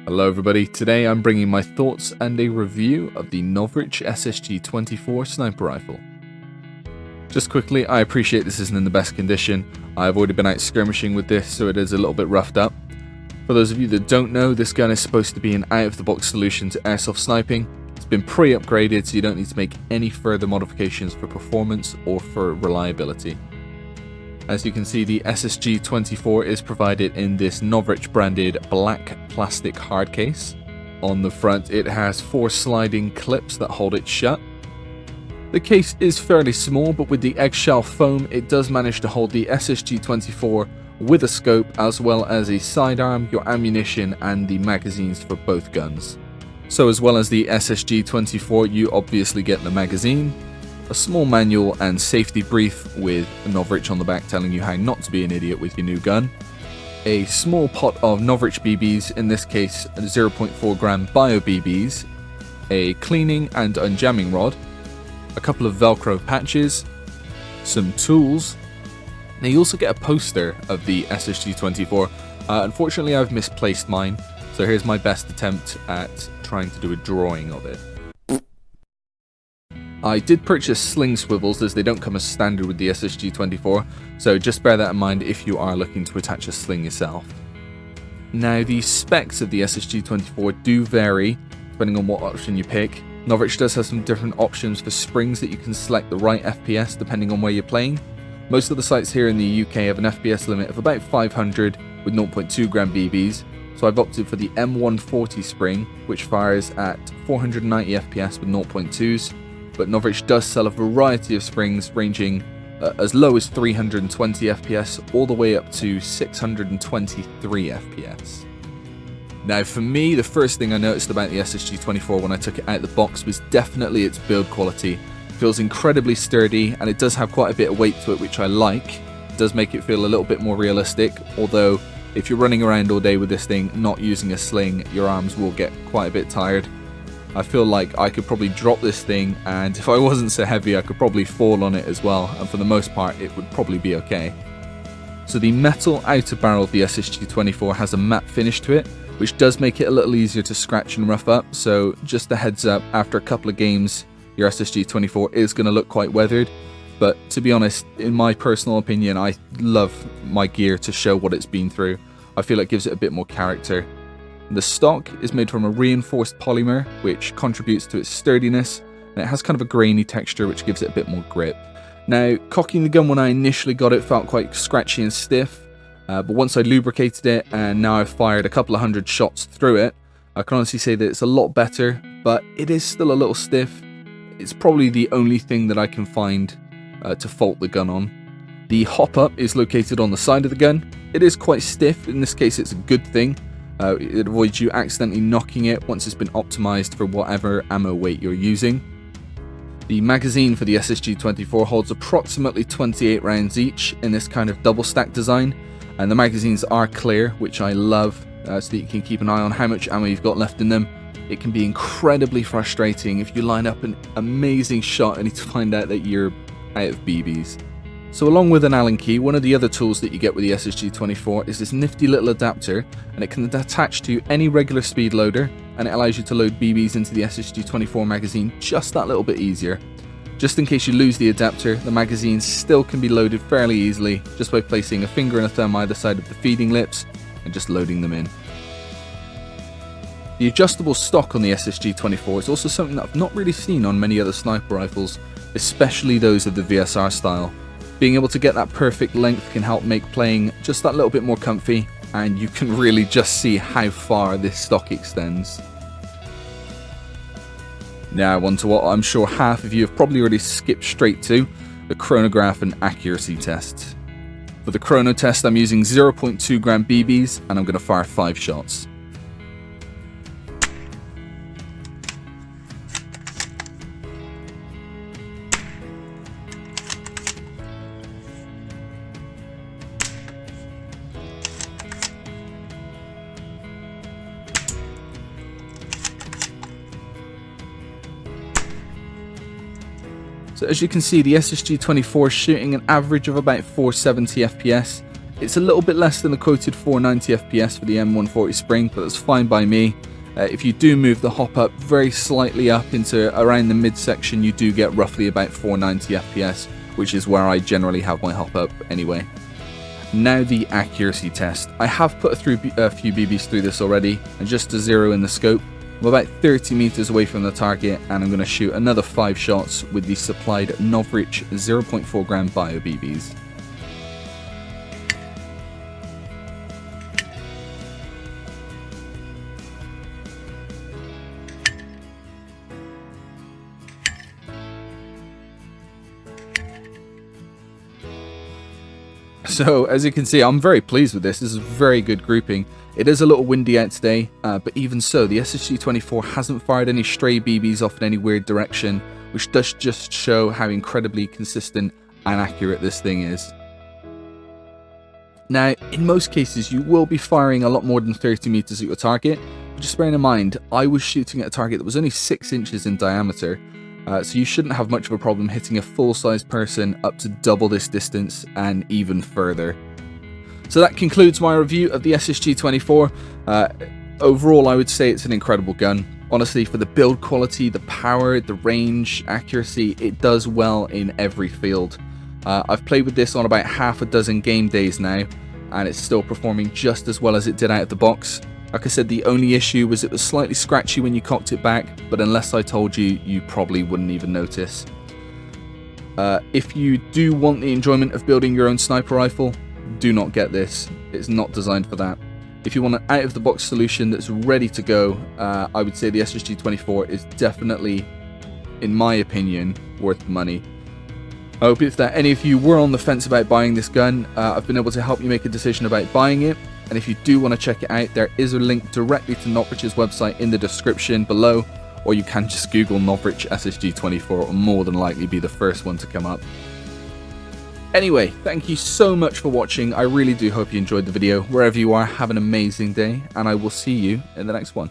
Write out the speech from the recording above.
Hello everybody, today I'm bringing my thoughts and a review of the Novritsch SSG24 Sniper Rifle. Just quickly, I appreciate this isn't in the best condition. I've already been out skirmishing with this, so it is a little bit roughed up. For those of you that don't know, this gun is supposed to be an out-of-the-box solution to airsoft sniping. It's been pre-upgraded, so you don't need to make any further modifications for performance or for reliability. As you can see, the SSG24 is provided in this Novritsch branded black plastic hard case. On the front it has 4 sliding clips that hold it shut. The case is fairly small, but with the eggshell foam it does manage to hold the SSG24 with a scope as well as a sidearm, your ammunition and the magazines for both guns. So as well as the SSG24 you obviously get the magazine, a small manual and safety brief with Novritsch on the back telling you how not to be an idiot with your new gun, a small pot of Novritsch BBs, in this case 0.4 gram bio BBs, a cleaning and unjamming rod, a couple of Velcro patches, some tools. Now you also get a poster of the SSG24. Unfortunately I've misplaced mine, so here's my best attempt at trying to do a drawing of it. I did purchase sling swivels as they don't come as standard with the SSG24, so just bear that in mind if you are looking to attach a sling yourself. Now the specs of the SSG24 do vary depending on what option you pick. Novritsch does have some different options for springs that you can select the right FPS depending on where you're playing. Most of the sites here in the UK have an FPS limit of about 500 with 0.2 gram BBs, so I've opted for the M140 spring, which fires at 490 FPS with 0.2s. But Novritsch does sell a variety of springs ranging as low as 320 FPS all the way up to 623 FPS. Now for me, the first thing I noticed about the SSG24 when I took it out of the box was definitely its build quality. It feels incredibly sturdy and it does have quite a bit of weight to it, which I like. It does make it feel a little bit more realistic, although if you're running around all day with this thing not using a sling, your arms will get quite a bit tired. I feel like I could probably drop this thing, and if I wasn't so heavy I could probably fall on it as well, and for the most part it would probably be okay. So the metal outer barrel of the SSG24 has a matte finish to it, which does make it a little easier to scratch and rough up, so just a heads up, after a couple of games your SSG24 is going to look quite weathered, but to be honest, in my personal opinion, I love my gear to show what it's been through. I feel it gives it a bit more character. The stock is made from a reinforced polymer, which contributes to its sturdiness, and it has kind of a grainy texture which gives it a bit more grip. Now, cocking the gun when I initially got it felt quite scratchy and stiff, but once I lubricated it and now I've fired a couple of hundred shots through it, I can honestly say that it's a lot better, but it is still a little stiff. It's probably the only thing that I can find to fault the gun on. The hop-up is located on the side of the gun. It is quite stiff, in this case it's a good thing. It avoids you accidentally knocking it once it's been optimized for whatever ammo weight you're using. The magazine for the SSG24 holds approximately 28 rounds each in this kind of double stack design, and the magazines are clear, which I love, so that you can keep an eye on how much ammo you've got left in them. It can be incredibly frustrating if you line up an amazing shot only to find out that you're out of BBs. So along with an Allen key, one of the other tools that you get with the SSG24 is this nifty little adapter, and it can attach to any regular speed loader, and it allows you to load BBs into the SSG24 magazine just that little bit easier. Just in case you lose the adapter, the magazine still can be loaded fairly easily just by placing a finger and a thumb either side of the feeding lips and just loading them in. The adjustable stock on the SSG24 is also something that I've not really seen on many other sniper rifles, especially those of the VSR style. Being able to get that perfect length can help make playing just that little bit more comfy, and you can really just see how far this stock extends. Now on to what I'm sure half of you have probably already skipped straight to, the chronograph and accuracy test. For the chrono test I'm using 0.2 gram BBs and I'm going to fire 5 shots. So as you can see, the SSG24 is shooting an average of about 470 FPS. It's a little bit less than the quoted 490 FPS for the M140 Spring, but that's fine by me. If you do move the hop up very slightly up into around the midsection, you do get roughly about 490 FPS, which is where I generally have my hop up anyway. Now the accuracy test. I have put a few BBs through this already, and just to zero in the scope, I'm about 30 meters away from the target, and I'm going to shoot another 5 shots with the supplied Novritsch 0.4 gram bio BBs. So as you can see, I'm very pleased with this. This is a very good grouping. It is a little windy out today, but even so, the SSG24 hasn't fired any stray BBs off in any weird direction, which does just show how incredibly consistent and accurate this thing is. Now, in most cases, you will be firing a lot more than 30 meters at your target, but just bearing in mind, I was shooting at a target that was only 6 inches in diameter, so you shouldn't have much of a problem hitting a full-size person up to double this distance and even further. So that concludes my review of the SSG24. Overall, I would say it's an incredible gun. Honestly, for the build quality, the power, the range, accuracy, it does well in every field. I've played with this on about half a dozen game days now, and it's still performing just as well as it did out of the box. Like I said, the only issue was it was slightly scratchy when you cocked it back, but unless I told you, you probably wouldn't even notice. If you do want the enjoyment of building your own sniper rifle, do not get this. It's not designed for that. If you want an out-of-the-box solution that's ready to go, I would say the SSG24 is definitely, in my opinion, worth the money. I hope if that any of you were on the fence about buying this gun, I've been able to help you make a decision about buying it. And if you do want to check it out, there is a link directly to Novritsch's website in the description below, or you can just Google Novritsch SSG24, it will more than likely be the first one to come up. Anyway, thank you so much for watching. I really do hope you enjoyed the video. Wherever you are, have an amazing day, and I will see you in the next one.